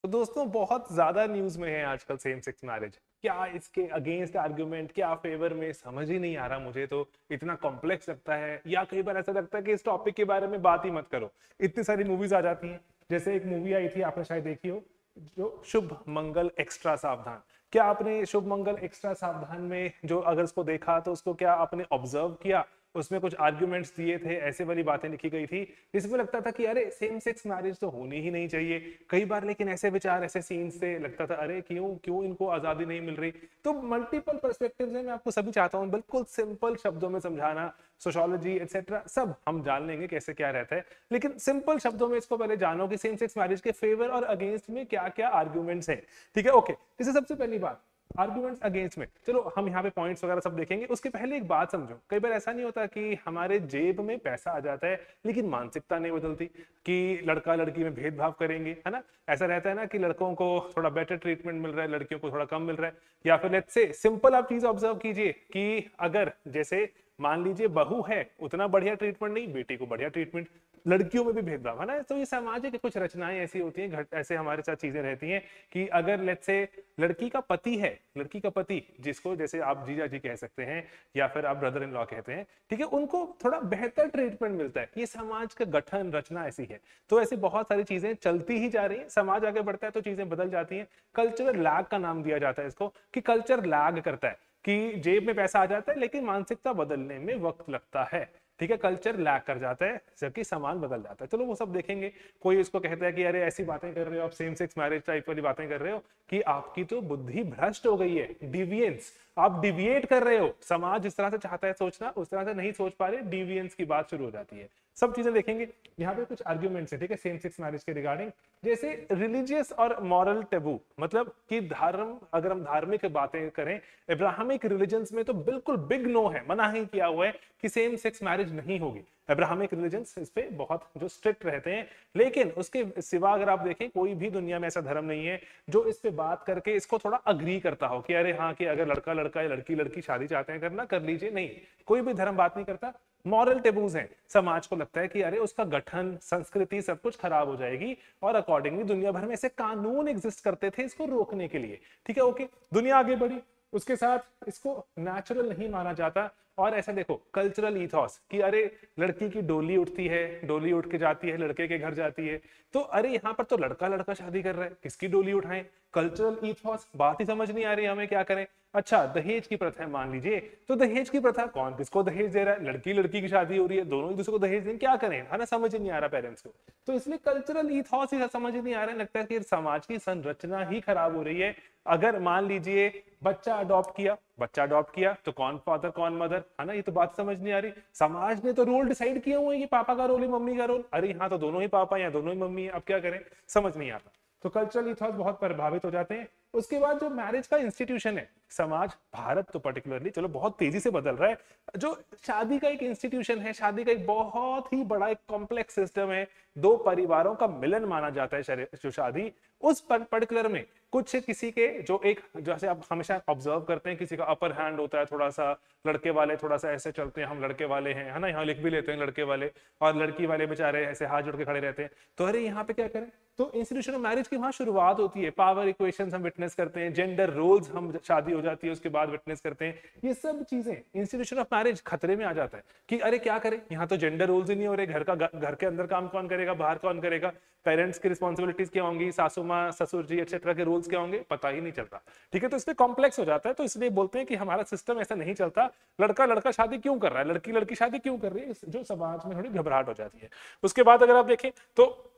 तो दोस्तों बहुत ज्यादा न्यूज में है आजकल सेम सेक्स मैरिज। क्या इसके अगेंस्ट आर्गुमेंट, क्या फेवर में, समझ ही नहीं आ रहा। मुझे तो इतना कॉम्प्लेक्स लगता है, या कई बार ऐसा लगता है कि इस टॉपिक के बारे में बात ही मत करो। इतनी सारी मूवीज आ जाती हैं। जैसे एक मूवी आई थी, आपने शायद देखी हो, जो शुभ मंगल एक्स्ट्रा सावधान। क्या आपने शुभ मंगल एक्स्ट्रा सावधान में जो अगर उसको देखा तो उसको क्या आपने ऑब्जर्व किया? उसमें कुछ आर्ग्यूमेंट्स दिए थे, ऐसे वाली बातें लिखी गई थी जिसमें लगता था कि अरे सेम सेक्स मैरिज तो होनी ही नहीं चाहिए कई बार। लेकिन ऐसे विचार, ऐसे सीन्स से लगता था अरे क्यों क्यों इनको आजादी नहीं मिल रही। तो मल्टीपल पर्सपेक्टिव्स हैं, मैं आपको सभी चाहता हूँ बिल्कुल सिंपल शब्दों में समझाना। सोशोलॉजी एक्सेट्रा सब हम जान लेंगे कैसे क्या रहता है, लेकिन सिंपल शब्दों में इसको पहले जानो कि सेम सेक्स मैरिज के फेवर और अगेंस्ट में क्या क्या आर्ग्यूमेंट्स हैं। ठीक है, ओके। जैसे सबसे पहली बात, आर्गुमेंट्स अगेंस्ट में, चलो हम यहाँ पे पॉइंट्स वगैरह सब देखेंगे। उसके पहले एक बात समझो, कई बार ऐसा नहीं होता कि हमारे जेब में पैसा आ जाता है लेकिन मानसिकता नहीं बदलती, कि लड़का लड़की में भेदभाव करेंगे, है ना। ऐसा रहता है ना कि लड़कों को थोड़ा बेटर ट्रीटमेंट मिल रहा है, लड़कियों को थोड़ा कम मिल रहा है। या फिर लेट्स से सिंपल आप चीज ऑब्जर्व कीजिए कि अगर जैसे मान लीजिए बहू है, उतना बढ़िया ट्रीटमेंट नहीं, बेटी को बढ़िया ट्रीटमेंट। लड़कियों में भी भेदभाव है ना। तो ये सामाजिक कुछ रचनाएं ऐसी होती हैं, ऐसे हमारे साथ चीजें रहती हैं कि अगर लेट्स से लड़की का पति है, लड़की का पति जिसको जैसे आप जीजा जी कह सकते हैं या फिर आप ब्रदर इन लॉ कहते हैं, ठीक है, उनको थोड़ा बेहतर ट्रीटमेंट मिलता है। ये समाज का गठन रचना ऐसी है। तो ऐसी बहुत सारी चीजें चलती ही जा रही है, समाज आगे बढ़ता है तो चीजें बदल जाती हैं। कल्चरल लैग का नाम दिया जाता है इसको, कि कल्चर लैग करता है, कि जेब में पैसा आ जाता है लेकिन मानसिकता बदलने में वक्त लगता है। ठीक है, कल्चर लैग कर जाता है जबकि सामान बदल जाता है। चलो वो सब देखेंगे। कोई इसको कहता है कि अरे ऐसी बातें कर रहे हो आप, सेम सेक्स मैरिज टाइप वाली बातें कर रहे हो, कि आपकी तो बुद्धि भ्रष्ट हो गई है, डिविएंस, आप डिविएट कर रहे हो। समाज जिस तरह से चाहता है सोचना उस तरह से नहीं सोच पा रहे, डिविएंस की बात शुरू हो जाती है। सब चीजें देखेंगे। यहाँ पे कुछ आर्ग्यूमेंट्स है, ठीक है, सेम सेक्स मैरिज के रिगार्डिंग। जैसे रिलीजियस और मॉरल टेबू, मतलब कि धर्म, अगर हम धार्मिक बातें करें, अब्राहमिक रिलीजन्स में तो बिल्कुल बिग नो है, मना ही किया हुआ है कि सेम सेक्स मैरिज नहीं होगी। अब्राहमिक रिलीजन्स इस पे बहुत जो स्ट्रिक्ट रहते हैं। लेकिन उसके सिवा अगर आप देखें, कोई भी दुनिया में ऐसा धर्म नहीं है जो इस पे बात करके इसको थोड़ा अग्री करता हो कि अरे हाँ, कि अगर लड़का लड़का या लड़की लड़की शादी चाहते हैं करना, कर लीजिए। नहीं, कोई भी धर्म बात नहीं करता। मॉरल टेबूज हैं, समाज को लगता है कि अरे उसका गठन, संस्कृति सब कुछ खराब हो जाएगी, और अकॉर्डिंगली दुनिया भर में ऐसे कानून एग्जिस्ट करते थे इसको रोकने के लिए। ठीक है, ओके। दुनिया आगे बढ़ी, उसके साथ इसको नेचुरल नहीं माना जाता। और ऐसा देखो कल्चरल ईथॉस कि अरे लड़की की डोली उठती है, डोली उठ के जाती है, लड़के के घर जाती है, तो अरे यहाँ पर तो लड़का लड़का शादी कर रहा है, किसकी डोली उठाएं? कल्चरल ईथॉस, बात ही समझ नहीं आ रही हमें, क्या करें। अच्छा, दहेज की प्रथा है मान लीजिए, तो दहेज की प्रथा, कौन किसको दहेज दे रहा है? लड़की लड़की की शादी हो रही है, दोनों एक दूसरे को दहेज दें, क्या करें, है ना, समझ ही नहीं आ रहा पेरेंट्स को। तो इसलिए कल्चरल ईथॉस ही समझ नहीं आ रहा है, लगता है कि समाज की संरचना ही खराब हो रही है। अगर मान लीजिए बच्चा अडॉप्ट किया तो कौन फादर कौन मदर, है ना, ये तो बात समझ नहीं आ रही। समाज ने तो रोल डिसाइड किए हुए हैं कि पापा का रोल है, मम्मी का रोल, अरे यहाँ तो दोनों ही पापा या दोनों ही मम्मी है, अब क्या करें, समझ नहीं आता। तो कल्चरल इथॉस बहुत प्रभावित हो जाते हैं। उसके बाद जो मैरिज का इंस्टीट्यूशन है, समाज, भारत तो पर्टिकुलरली चलो बहुत तेजी से बदल रहा है। जो शादी का एक इंस्टीट्यूशन है, शादी का एक बहुत ही बड़ा एक कॉम्प्लेक्स सिस्टम है, दो परिवारों का मिलन माना जाता है जो शादी, उस पर्टिकुलर में कुछ किसी के जो एक, जैसे आप हमेशा ऑब्जर्व करते हैं, किसी का अपर हैंड होता है थोड़ा सा, लड़के वाले थोड़ा सा ऐसे चलते हैं, हम लड़के वाले हैं, है ना, यहाँ लिख भी लेते हैं लड़के वाले, और लड़की वाले बेचारे ऐसे हाथ जोड़ के खड़े रहते हैं। तो अरे यहाँ पे क्या करें? तो इंस्टीट्यूशन ऑफ मैरिज की वहां शुरुआत होती है, पावर इक्वेशंस हम विटनेस करते हैं, जेंडर रोल्स हम, शादी हो जाती है उसके बाद विटनेस करते हैं। ये सब चीजें, इंस्टीट्यूशन ऑफ मैरिज खतरे में आ जाता है कि अरे क्या करें, यहाँ तो जेंडर रोल्स ही नहीं हो रहे, घर के अंदर काम कौन करेगा, बाहर कौन करेगा, पेरेंट्स की रिस्पॉन्सिबिलिटीज क्या होंगी, सासू माँ ससुर जी एक्सेट्रा के रूल्स क्या होंगे, पता ही नहीं चलता। ठीक है, तो इसलिए कॉम्प्लेक्स हो जाता है। तो इसलिए बोलते हैं कि हमारा सिस्टम ऐसा नहीं चलता, लड़का लड़का शादी क्यों कर रहा है, लड़की लड़की शादी क्यों कर रही है, जो समाज में थोड़ी घबराहट हो जाती है। उसके बाद अगर आप देखें तो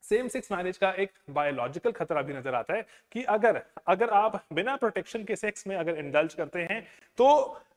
सेम सेक्स मैरिज का एक बायोलॉजिकल खतरा भी नजर आता है कि अगर अगर आप बिना प्रोटेक्शन के सेक्स में अगर इंडल्ज करते हैं तो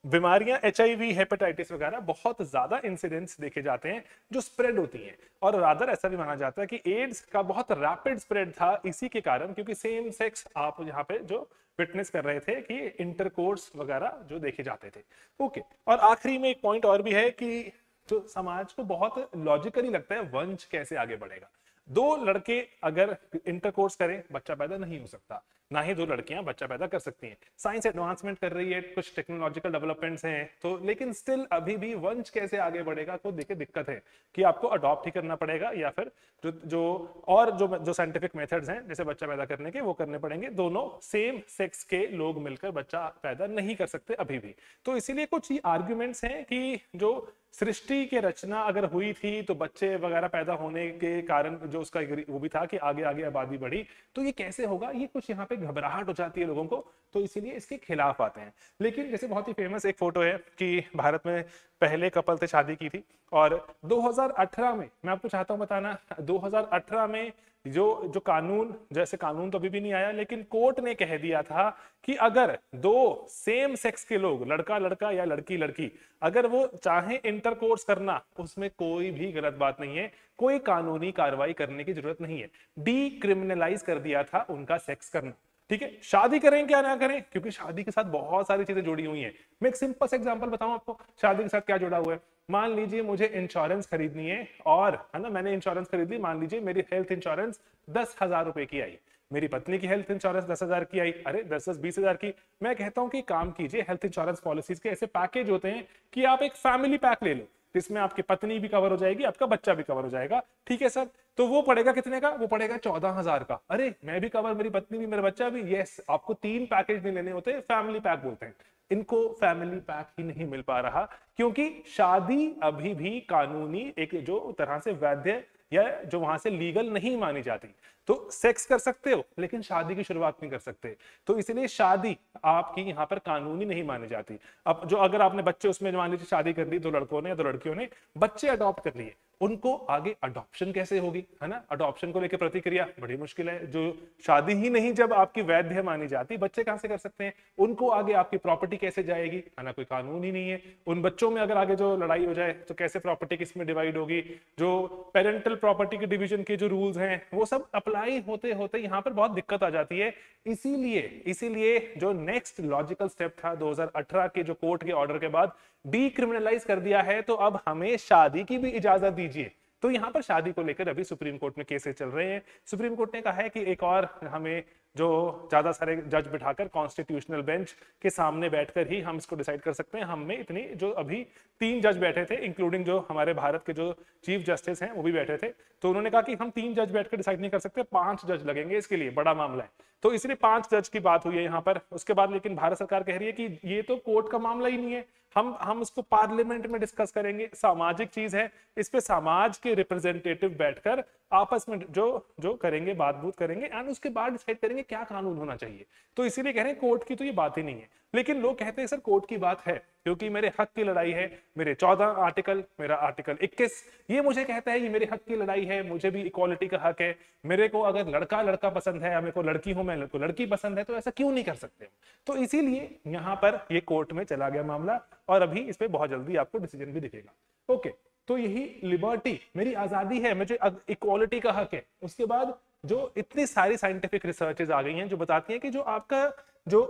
बीमारियां, HIV, हेपेटाइटिस वगैरह बहुत ज्यादा इंसिडेंट्स देखे जाते हैं जो स्प्रेड होती हैं। और रादर ऐसा भी माना जाता है कि एड्स का बहुत रैपिड स्प्रेड था इसी के कारण, क्योंकि सेम सेक्स आप यहाँ पे जो विटनेस कर रहे थे कि इंटरकोर्स वगैरह जो देखे जाते थे। ओके, और आखिरी में एक पॉइंट और भी है कि जो समाज को बहुत लॉजिकली लगता है, वंश कैसे आगे बढ़ेगा। दो लड़के अगर इंटरकोर्स करें, बच्चा पैदा नहीं हो सकता। ना ही दो लड़कियां बच्चा पैदा कर सकती हैं। साइंस एडवांसमेंट कर रही है, कुछ टेक्नोलॉजिकल डेवलपमेंट्स हैं, तो लेकिन स्टिल अभी भी वंश कैसे आगे बढ़ेगा तो देखिए दिक्कत है कि आपको अडॉप्ट ही करना पड़ेगा, या फिर जो साइंटिफिक मेथड्स हैं जैसे बच्चा पैदा करने के वो करने पड़ेंगे। दोनों सेम सेक्स के लोग मिलकर बच्चा पैदा नहीं कर सकते अभी भी। तो इसीलिए कुछ आर्ग्यूमेंट्स हैं कि जो सृष्टि की रचना अगर हुई थी तो बच्चे वगैरह पैदा होने के कारण जो उसका वो भी था कि आगे आगे आबादी बढ़ी, तो ये कैसे होगा, ये कुछ यहाँ पे घबराहट हो जाती है लोगों को, तो इसीलिए इसके खिलाफ आते हैं। लेकिन जैसे बहुत ही फेमस एक फोटो है कि भारत में पहले कपल से शादी की थी, और 2018 में, मैं आपको चाहता हूं बताना, 2018 में जो कानून, जैसे कानून तो अभी भी नहीं आया, लेकिन कोर्ट ने कह दिया था कि अगर दो सेम सेक्स के लोग, लड़का लड़का या लड़की लड़की, अगर वो चाहे इंटरकोर्स करना, उसमें कोई भी गलत बात नहीं है, कोई कानूनी कार्रवाई करने की जरूरत नहीं है। डीक्रिमिनलाइज कर दिया था उनका सेक्स करना। ठीक है, शादी करें क्या ना करें, क्योंकि शादी के साथ बहुत सारी चीजें जुड़ी हुई हैं। मैं एक सिंपल सा एग्जांपल बताऊं आपको, शादी के साथ क्या जुड़ा हुआ है। मान लीजिए मुझे इंश्योरेंस खरीदनी है, और है ना, मैंने इंश्योरेंस खरीद ली, मान लीजिए मेरी हेल्थ इंश्योरेंस 10,000 रुपए की आई, मेरी पत्नी की हेल्थ इंश्योरेंस 10,000 की आई, अरे 10-20,000 की। मैं कहता हूं कि काम कीजिए, हेल्थ इंश्योरेंस पॉलिसीज के ऐसे पैकेज होते हैं कि आप एक फैमिली पैक ले लो, जिसमें आपकी पत्नी भी कवर हो जाएगी, आपका बच्चा भी कवर हो जाएगा। ठीक है सर, तो वो पड़ेगा कितने का, वो पड़ेगा 14,000 का। अरे मैं भी कवर, मेरी पत्नी भी, मेरा बच्चा भी। यस, आपको 3 पैकेज नहीं लेने होते, फैमिली पैक बोलते हैं इनको। फैमिली पैक ही नहीं मिल पा रहा, क्योंकि शादी अभी भी कानूनी एक जो तरह से वैध या जो वहां से लीगल नहीं मानी जाती। तो सेक्स कर सकते हो लेकिन शादी की शुरुआत नहीं कर सकते, तो इसलिए शादी आपकी यहाँ पर कानूनी नहीं मानी जाती। अब जो अगर आपने बच्चे उसमें मान लीजिए शादी कर ली, दो लड़कों ने या दो लड़कियों ने बच्चे अडॉप्ट कर लिए, उनको आगे अडॉप्शन कैसे होगी, है ना। अडॉप्शन को लेकर प्रतिक्रिया बड़ी मुश्किल है। जो शादी ही नहीं जब आपकी वैध मानी जाती, बच्चे कहां से कर सकते हैं, उनको आगे आपकी प्रॉपर्टी कैसे जाएगी, है ना, कोई कानून ही नहीं है। उन बच्चों में अगर आगे जो लड़ाई हो जाए तो कैसे प्रॉपर्टी किसमें डिवाइड होगी, जो पेरेंटल प्रॉपर्टी के डिवीजन के जो रूल्स हैं वो सब अप्लाई होते होते यहाँ पर बहुत दिक्कत आ जाती है। इसीलिए जो नेक्स्ट लॉजिकल स्टेप था 2018 के जो कोर्ट के ऑर्डर के बाद, डीक्रिमिनलाइज कर दिया है, तो अब हमें शादी की भी इजाजत दीजिए। तो यहाँ पर शादी को लेकर अभी सुप्रीम कोर्ट में केसेस चल रहे हैं। सुप्रीम कोर्ट ने कहा है कि एक और हमें जो ज्यादा सारे जज बिठाकर कॉन्स्टिट्यूशनल बेंच के सामने बैठकर ही हम इसको डिसाइड कर सकते हैं। हम में इतनी जो अभी 3 जज बैठे थे, इंक्लूडिंग जो हमारे भारत के जो चीफ जस्टिस हैं वो भी बैठे थे, तो उन्होंने कहा कि हम 3 जज बैठकर डिसाइड नहीं कर सकते, 5 जज लगेंगे इसके लिए, बड़ा मामला है। तो इसलिए 5 जज की बात हुई है यहाँ पर। उसके बाद लेकिन भारत सरकार कह रही है कि ये तो कोर्ट का मामला ही नहीं है, हम इसको पार्लियामेंट में डिस्कस करेंगे, सामाजिक चीज है, इस पे समाज के रिप्रेजेंटेटिव बैठकर आपस में जो करेंगे, बात बूत करेंगे, एंड उसके बाद डिसाइड करेंगे क्या कानून होना चाहिए। तो इसीलिए कह रहे हैं कोर्ट की तो ये बात ही नहीं है। लेकिन लोग कहते हैं सर कोर्ट की बात है, क्योंकि मेरे हक की लड़ाई है, मेरे 14 आर्टिकल, मेरा आर्टिकल 21 ये मुझे कहता है ये मेरे हक की लड़ाई है, मुझे भी इक्वालिटी का हक है, मेरे को अगर लड़का लड़का पसंद है, मेरे को लड़की हूं, मैं को लड़की पसंद है, तो ऐसा क्यों नहीं कर सकते। तो इसीलिए यहाँ पर ये कोर्ट में चला गया मामला, और अभी इस पे बहुत जल्दी आपको डिसीजन भी दिखेगा। ओके, तो यही लिबर्टी, मेरी आजादी है, मुझे इक्वालिटी का हक है। उसके बाद जो इतनी सारी साइंटिफिक रिसर्चेज आ गई हैं जो बताती हैं कि जो आपका जो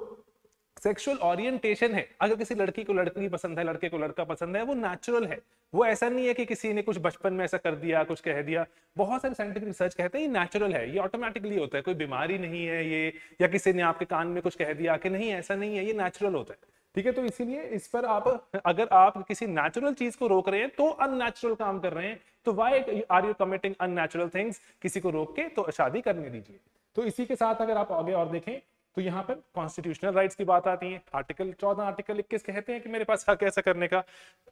सेक्सुअल ओरिएंटेशन है, अगर किसी लड़की को लड़की पसंद है, लड़के को लड़का पसंद है, वो नेचुरल है, वो ऐसा नहीं है कि किसी ने कुछ बचपन में ऐसा कर दिया, कुछ कह दिया। बहुत सारे साइंटिफिक रिसर्च कहते हैं ये नेचुरल है, ये ऑटोमेटिकली होता है, कोई बीमारी नहीं है ये, या किसी ने आपके कान में कुछ कह दिया कि नहीं ऐसा नहीं है, ये नेचुरल होता है। ठीक है, तो इसीलिए इस पर आप, अगर आप किसी नेचुरल चीज को रोक रहे हैं तो अननेचुरल काम कर रहे हैं, तो why are you committing unnatural things, किसी को रोक के तो शादी करने दीजिए। तो इसी के साथ अगर आप आगे और देखें तो यहाँ पर कॉन्स्टिट्यूशनल राइट्स की बात आती है। आर्टिकल 14, आर्टिकल 21 कहते हैं कि मेरे पास हक ऐसा करने का।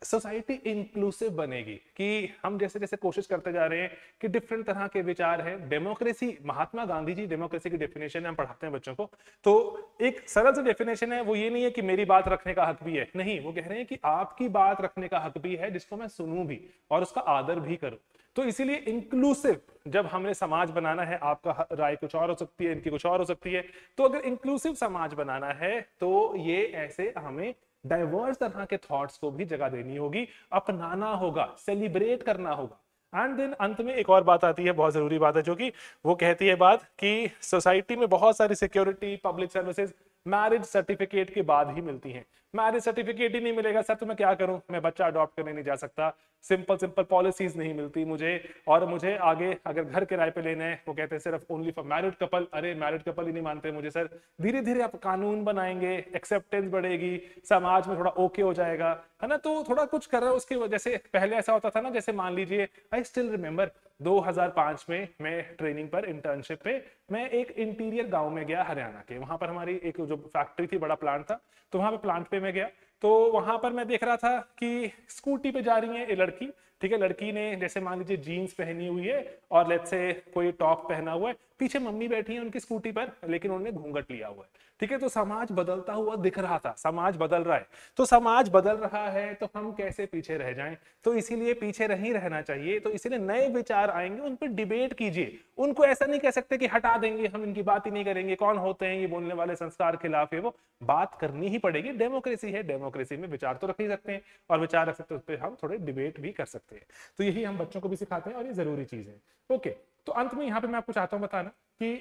सोसाइटी इंक्लूसिव बनेगी, कि हम जैसे जैसे कोशिश करते जा रहे हैं कि डिफरेंट तरह के विचार है। डेमोक्रेसी, महात्मा गांधी जी डेमोक्रेसी की डेफिनेशन हम पढ़ाते हैं बच्चों को, तो एक सरल सी डेफिनेशन है, वो ये नहीं है कि मेरी बात रखने का हक भी है, नहीं, वो कह रहे हैं कि आपकी बात रखने का हक भी है, जिसको मैं सुनूं भी और उसका आदर भी करूं। तो इसीलिए इंक्लूसिव, जब हमने समाज बनाना है, आपका राय कुछ और हो सकती है, इनकी कुछ और हो सकती है, तो अगर इंक्लूसिव समाज बनाना है तो ये ऐसे हमें डाइवर्स तरह के थॉट्स को भी जगह देनी होगी, अपनाना होगा, सेलिब्रेट करना होगा। एंड देन अंत में एक और बात आती है, बहुत जरूरी बात है, जो कि वो कहती है बात कि सोसाइटी में बहुत सारी security, public services marriage certificate के बाद ही मिलती हैं। मैरिज सर्टिफिकेट ही नहीं मिलेगा सर तो मैं क्या करूं, मैं बच्चा अडॉप्ट करने नहीं जा सकता, सिंपल सिंपल पॉलिसीज नहीं मिलती मुझे, और मुझे आगे अगर घर किराए पे लेना है वो कहते हैं सिर्फ ओनली फॉर मैरिड कपल। अरे मैरिड कपल ही नहीं मानते मुझे सर, धीरे धीरे आप कानून बनाएंगे, एक्सेप्टेंस बढ़ेगी, समाज में थोड़ा ओके हो जाएगा, है ना। तो थोड़ा कुछ कर रहा है उसकी वजह से। पहले ऐसा होता था ना, जैसे मान लीजिए आई स्टिल रिमेम्बर 2005 में मैं ट्रेनिंग पर इंटर्नशिप पे मैं एक इंटीरियर गांव में गया हरियाणा के, वहां पर हमारी एक जो फैक्ट्री थी, बड़ा प्लांट था, तो वहां पे प्लांट पे मैं गया, तो वहां पर मैं देख रहा था कि स्कूटी पे जा रही है ये लड़की, ठीक है, लड़की ने जैसे मान लीजिए जीन्स पहनी हुई है और लेट्स से कोई टॉप पहना हुआ है, पीछे मम्मी बैठी है उनकी स्कूटी पर, लेकिन उन्होंने घूंघट लिया हुआ है, ठीक है। तो समाज बदलता हुआ दिख रहा था, समाज बदल रहा है, तो समाज बदल रहा है तो हम कैसे पीछे रह जाएं, तो इसीलिए पीछे नहीं रहना चाहिए। तो इसीलिए नए विचार आएंगे, उन पर डिबेट कीजिए, उनको ऐसा नहीं कह सकते कि हटा देंगे, हम इनकी बात ही नहीं करेंगे, कौन होते हैं ये बोलने वाले, संस्कार खिलाफ है वो, बात करनी ही पड़ेगी, डेमोक्रेसी है, डेमोक्रेसी में विचार तो रख ही सकते हैं, और विचार रख सकते हैं, उस पर हम थोड़े डिबेट भी कर सकते हैं। तो यही हम बच्चों को भी सिखाते हैं और ये जरूरी चीज है। ओके, तो अंत में यहाँ पे मैं आपको चाहता हूँ बताना कि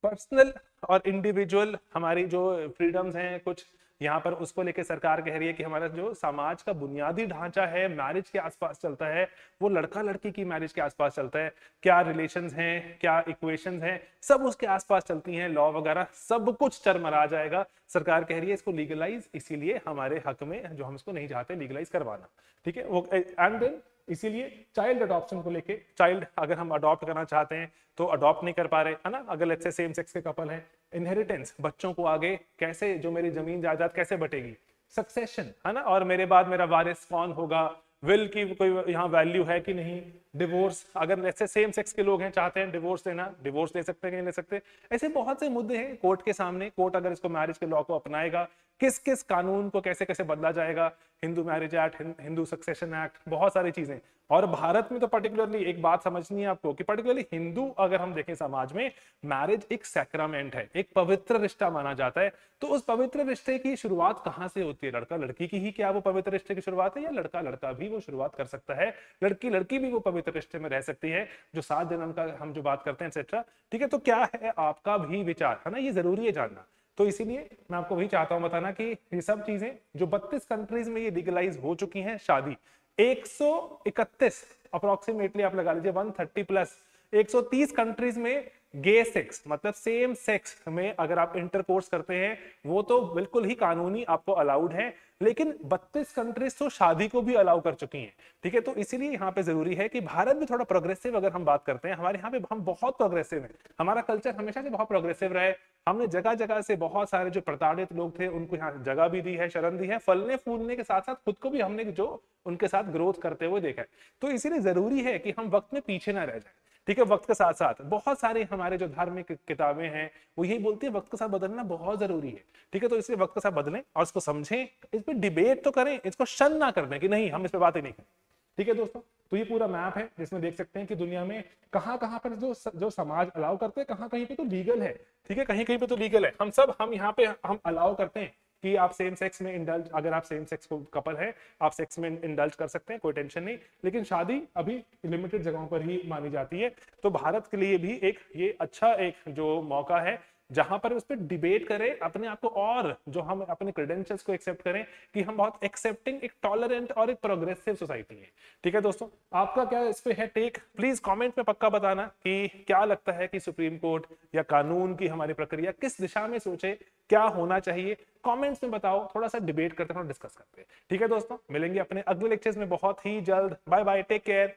पर्सनल और इंडिविजुअल हमारी जो फ्रीडम्स हैं कुछ यहाँ पर, उसको लेके सरकार कह रही है कि हमारा जो समाज का बुनियादी ढांचा है मैरिज के आसपास चलता है, वो लड़का लड़की की मैरिज के आसपास चलता है, क्या रिलेशंस हैं, क्या इक्वेशंस हैं, सब उसके आसपास चलती हैं, लॉ वगैरह सब कुछ चरमरा जाएगा। सरकार कह रही है इसको लीगलाइज, इसीलिए हमारे हक में, जो हम इसको नहीं चाहते लीगलाइज करवाना, ठीक है वो। एंड देन इसीलिए चाइल्ड अडॉप्शन को लेके, चाइल्ड अगर हम अडॉप्ट करना चाहते हैं तो अडॉप्ट नहीं कर पा रहे, है ना, अगर लेट्स से सेम सेक्स के कपल हैं, इनहेरिटेंस, बच्चों को आगे कैसे, जो मेरी जमीन जायदाद कैसे बटेगी, सक्सेशन, है ना, और मेरे बाद मेरा वारिस कौन होगा, विल की कोई यहाँ वैल्यू है कि नहीं, डिवोर्स, अगर ऐसे सेम सेक्स के लोग हैं चाहते हैं डिवोर्स लेना, डिवोर्स ले सकते हैं कि नहीं ले सकते, ऐसे बहुत से मुद्दे हैं कोर्ट के सामने। कोर्ट अगर इसको मैरिज के लॉ को अपनाएगा, किस किस कानून को कैसे कैसे बदला जाएगा, Hindu marriage act, Hindu succession act, बहुत सारी चीजें। और भारत में तो पर्टिकुलरली एक बात समझनी है आपको कि पर्टिकुलरली हिंदू अगर हम देखें समाज में, मैरिज एक सैक्रामेंट है, एक पवित्र रिश्ता माना जाता है। तो उस पवित्र रिश्ते की शुरुआत कहां से होती है, लड़का लड़की की ही क्या वो पवित्र रिश्ते की शुरुआत है, या लड़का लड़का भी वो शुरुआत कर सकता है, लड़की लड़की भी वो पवित्र रिश्ते में रह सकती है, जो 7 जन्म का हम जो बात करते हैं एक्सेट्रा, ठीक है। तो क्या है आपका भी विचार, है ना, ये जरूरी है जानना। तो इसीलिए मैं आपको वही चाहता हूं बताना कि ये सब चीजें जो 32 कंट्रीज में ये लीगलाइज हो चुकी हैं, शादी 131 अप्रोक्सीमेटली आप लगा लीजिए 130 प्लस 130 कंट्रीज में गे सेक्स, मतलब सेम सेक्स में अगर आप इंटरकोर्स करते हैं वो तो बिल्कुल ही कानूनी आपको अलाउड है, लेकिन 32 कंट्रीज तो शादी को भी अलाउ कर चुकी हैं, ठीक है। तो इसीलिए यहाँ पे जरूरी है कि भारत भी थोड़ा प्रोग्रेसिव, अगर हम बात करते हैं हमारे यहाँ पे, हम बहुत प्रोग्रेसिव हैं, हमारा कल्चर हमेशा से बहुत प्रोग्रेसिव रहा है, हमने जगह जगह से बहुत सारे जो प्रताड़ित लोग थे उनको यहाँ जगह भी दी है, शरण दी है, फलने फूलने के साथ साथ खुद को भी हमने जो उनके साथ ग्रोथ करते हुए देखा है। तो इसीलिए जरूरी है कि हम वक्त में पीछे ना रह जाए, ठीक है। वक्त के साथ साथ बहुत सारे हमारे जो धार्मिक किताबें हैं वो यही बोलती है वक्त के साथ बदलना बहुत जरूरी है, ठीक है। तो इसलिए वक्त के साथ बदलें और इसको समझें, इस पर डिबेट तो करें, इसको शन ना कर दें कि नहीं हम इस पर बात ही नहीं करें, ठीक है दोस्तों। तो ये पूरा मैप है जिसमें देख सकते हैं कि दुनिया में कहाँ कहाँ पर जो समाज अलाउ करते हैं, कहाँ कहीं पे तो लीगल है, ठीक है, कहीं कहीं पे तो लीगल है। हम यहाँ पे हम अलाउ करते हैं कि आप सेम सेक्स में इंडल्ज, अगर आप सेम सेक्स को कपल है आप सेक्स में इंडल्ज कर सकते हैं, कोई टेंशन नहीं, लेकिन शादी अभी लिमिटेड जगहों पर ही मानी जाती है। तो भारत के लिए भी एक ये अच्छा एक जो मौका है जहां पर उस पर डिबेट करें अपने आप को, और जो हम अपने क्रेडेंशियल्स को एक्सेप्ट करें कि हम बहुत एक्सेप्टिंग, एक टॉलरेंट और एक प्रोग्रेसिव सोसाइटी है, ठीक है दोस्तों। आपका क्या इस पे है टेक, प्लीज कमेंट में पक्का बताना कि क्या लगता है कि सुप्रीम कोर्ट या कानून की हमारी प्रक्रिया किस दिशा में सोचे, क्या होना चाहिए, कमेंट्स में बताओ, थोड़ा सा डिबेट करते हैं, डिस्कस करते हैं, ठीक है दोस्तों। मिलेंगे अपने अगले लेक्चर्स में बहुत ही जल्द, बाय बाय, टेक केयर।